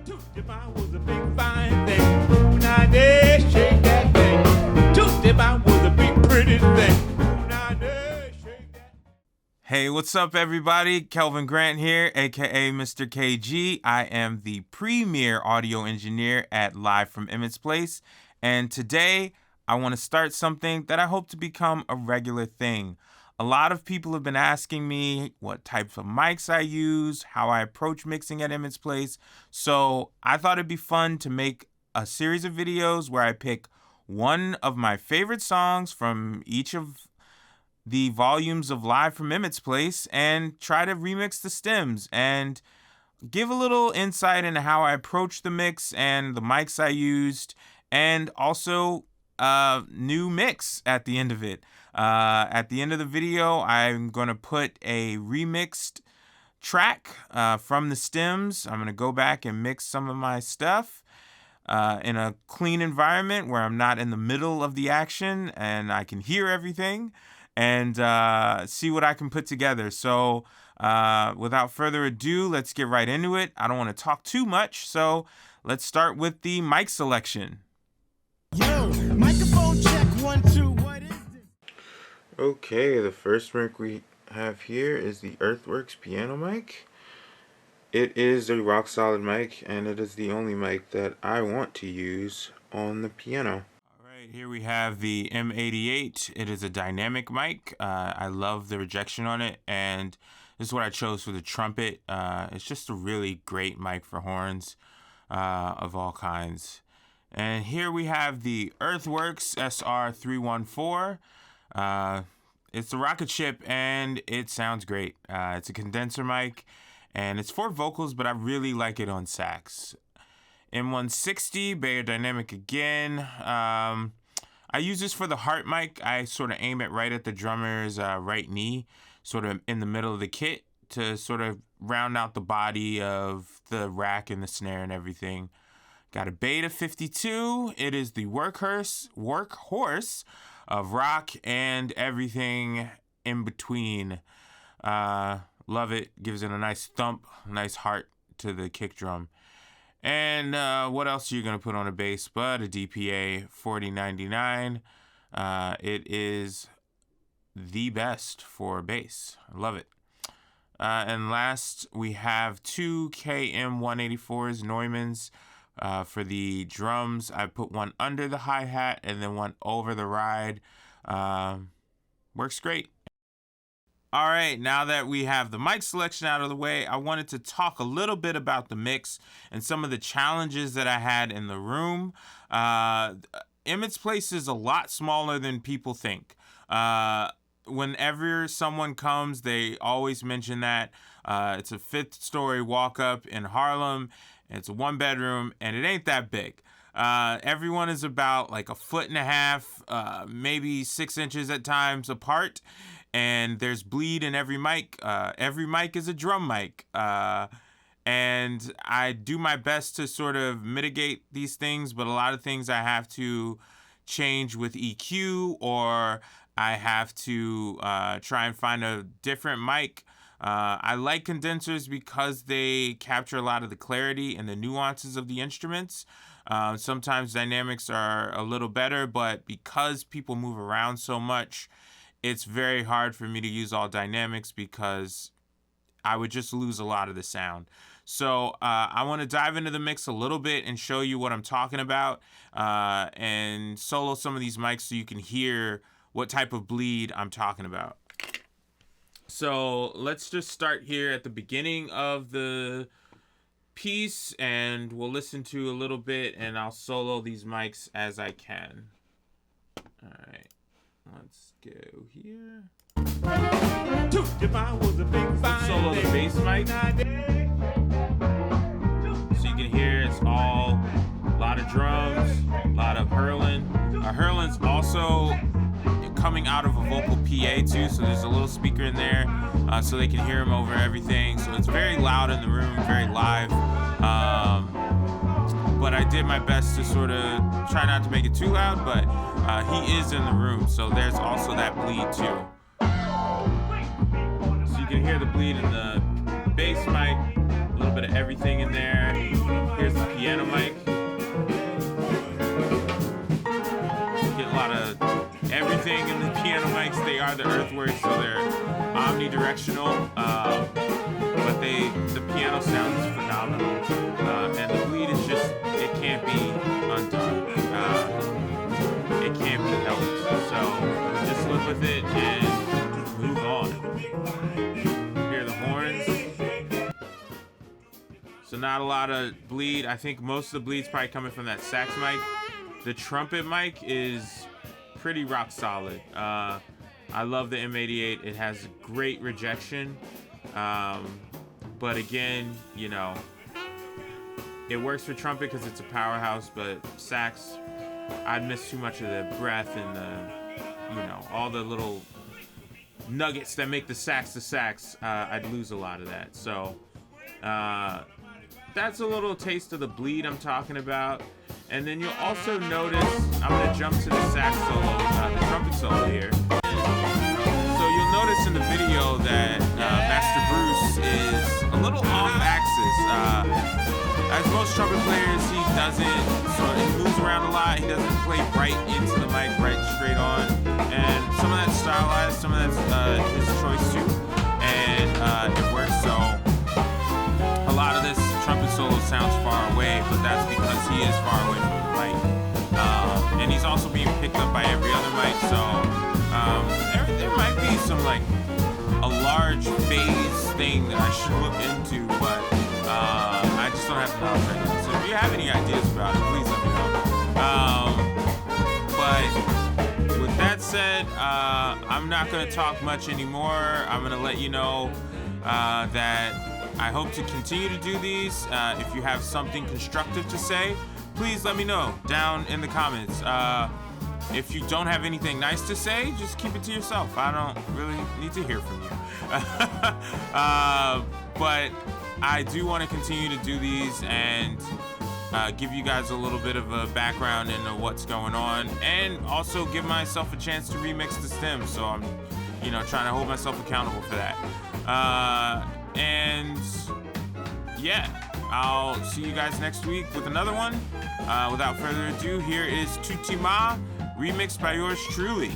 Tuesday was a big fine thing. Now they shake that thing. Tuesday was a big pretty thing. Now they shake that. Hey, what's up, everybody? Kelvin Grant here, aka Mr. KG. I am the premier audio engineer at Live from Emmett's Place, and today I want to start something that I hope to become a regular thing. A lot of people have been asking me what types of mics I use, how I approach mixing at Emmett's Place. So I thought it'd be fun to make a series of videos where I pick one of my favorite songs from each of the volumes of Live from Emmett's Place and try to remix the stems and give a little insight into how I approach the mix and the mics I used, and also new mix at the end of it. At the end of the video, I'm going to put a remixed track from the stems. I'm going to go back and mix some of my stuff in a clean environment where I'm not in the middle of the action and I can hear everything and see what I can put together. So without further ado, let's get right into it. I don't want to talk too much, so let's start with the mic selection. Yo, microphone check 1 2. What is this? Okay, the first mic we have here is the Earthworks piano mic. It is a rock solid mic, and it is the only mic that I want to use on the piano. Alright, here we have the M88. It is a dynamic mic. I love the rejection on it, and this is what I chose for the trumpet. It's just a really great mic for horns of all kinds. And here we have the Earthworks SR314. It's a rocket ship and it sounds great. It's a condenser mic and it's for vocals, but I really like it on sax. M160, Bayer Dynamic again. I use this for the heart mic. I sort of aim it right at the drummer's right knee, sort of in the middle of the kit to sort of round out the body of the rack and the snare and everything. Got a Beta 52. It is the workhorse of rock and everything in between. Love it. Gives it a nice thump, nice heart to the kick drum. And what else are you going to put on a bass but a DPA 4099? It is the best for bass. I love it. And last, we have two KM184s, Neumanns. For the drums, I put one under the hi-hat and then one over the ride. Works great. All right, now that we have the mic selection out of the way, I wanted to talk a little bit about the mix and some of the challenges that I had in the room. Emmett's Place is a lot smaller than people think. Whenever someone comes, they always mention that. It's a 5th-story walk-up in Harlem. It's a 1-bedroom, and it ain't that big. Everyone is about like 1.5 feet, maybe 6 inches at times apart, and there's bleed in every mic. Every mic is a drum mic, and I do my best to sort of mitigate these things, but a lot of things I have to change with EQ, or I have to try and find a different mic. I like condensers because they capture a lot of the clarity and the nuances of the instruments. Sometimes dynamics are a little better, but because people move around so much, it's very hard for me to use all dynamics because I would just lose a lot of the sound. So I want to dive into the mix a little bit and show you what I'm talking about and solo some of these mics so you can hear what type of bleed I'm talking about. So let's just start here at the beginning of the piece and we'll listen to a little bit and I'll solo these mics as I can. All right, let's go here. Let's solo the bass mic. So you can hear it's all a lot of drums, a lot of hurling. Hurling's also coming out of a vocal PA too, so there's a little speaker in there so they can hear him over everything. So it's very loud in the room, very live. But I did my best to sort of try not to make it too loud, but he is in the room, so there's also that bleed too. So you can hear the bleed in the bass mic, a little bit of everything in there. Here's the piano mic. Get a lot of everything in the piano mics. They are the Earthworks, so they're omnidirectional. But the piano sound is phenomenal, and the bleed is just, it can't be undone. It can't be helped. So just live with it and move on. Hear the horns. So not a lot of bleed. I think most of the bleed's probably coming from that sax mic. The trumpet mic is pretty rock solid. I love the M88. It has great rejection. But again, you know, it works for trumpet because it's a powerhouse, but sax, I'd miss too much of the breath and the, you know, all the little nuggets that make the sax. I'd lose a lot of that. So that's a little taste of the bleed I'm talking about. And then you'll also notice, I'm gonna jump to the sax solo, the trumpet solo here. So you'll notice in the video that Master Bruce is a little off axis. As most trumpet players, he doesn't, so he moves around a lot. He doesn't play right into the mic, right straight on. And some of that's stylized, some of that's his choice too. And it works, so a lot of this trumpet solo sounds far away, but that's because he is far away from the mic. And he's also being picked up by every other mic, so there might be some, like, a large phase thing that I should look into, but I just don't have the knowledge right now. So if you have any ideas about it, please let me know. But with that said, I'm not going to talk much anymore. I'm going to let you know that I hope to continue to do these. If you have something constructive to say, please let me know down in the comments. If you don't have anything nice to say, just keep it to yourself. I don't really need to hear from you. But I do want to continue to do these and give you guys a little bit of a background into what's going on, and also give myself a chance to remix the stems. So I'm, you know, trying to hold myself accountable for that. And yeah, I'll see you guys next week with another one. Without further ado, here is Tutima, remixed by yours truly.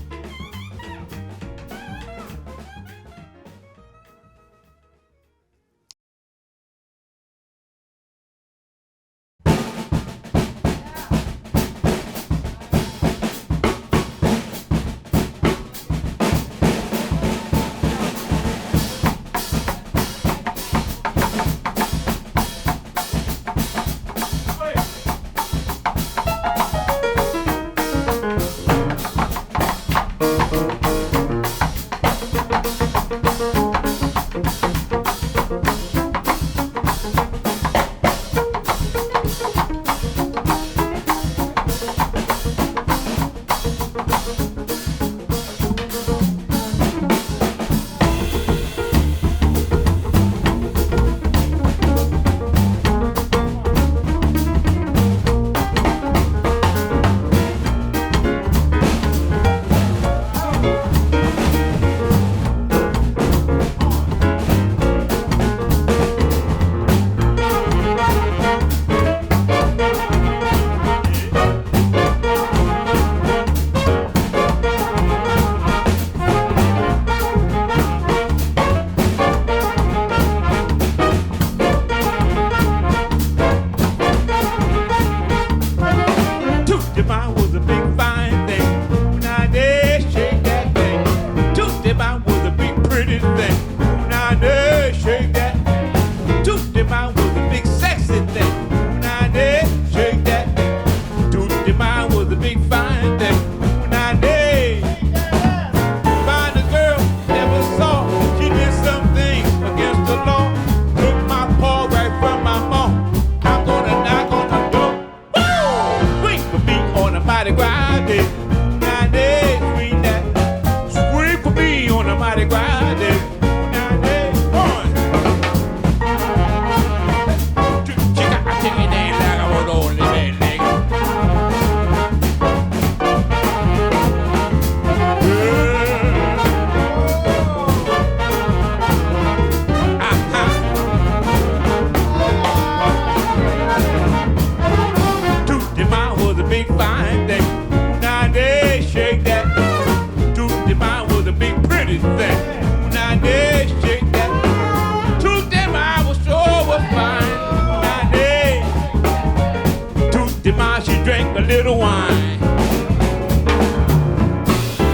little wine.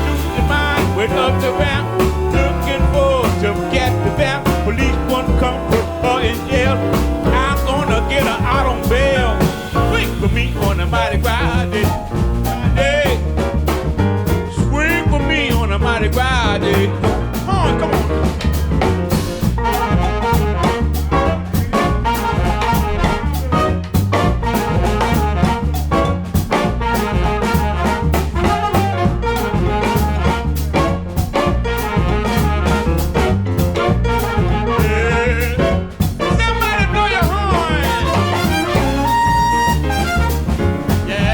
Tuesday mind, wake up the vamp, looking for to get the vamp. Police won't come put her in jail. I'm gonna get her out on bail. Swing for me on a Mardi Gras day. Hey, swing for me on a Mardi Gras day. Come on, come on. Yeah.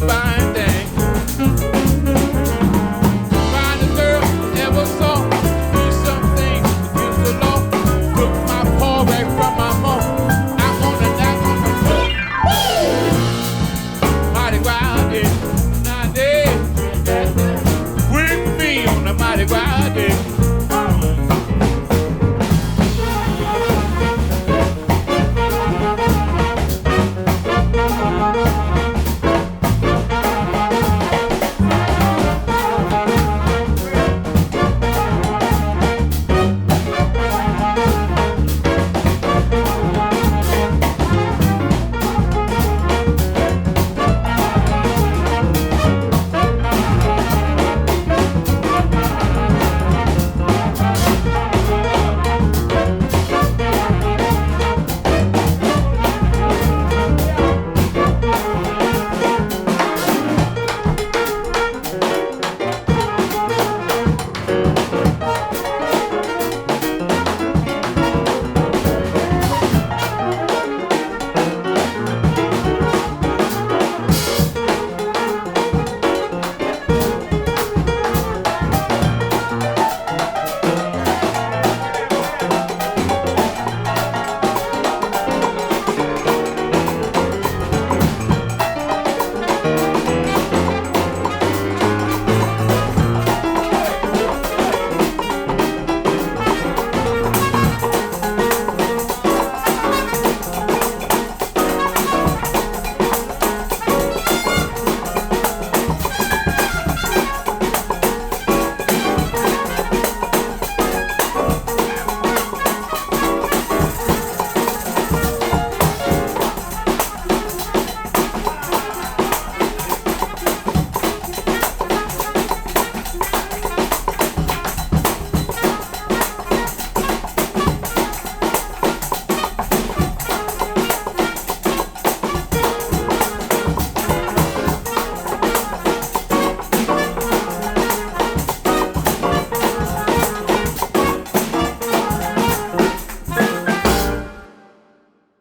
Bye.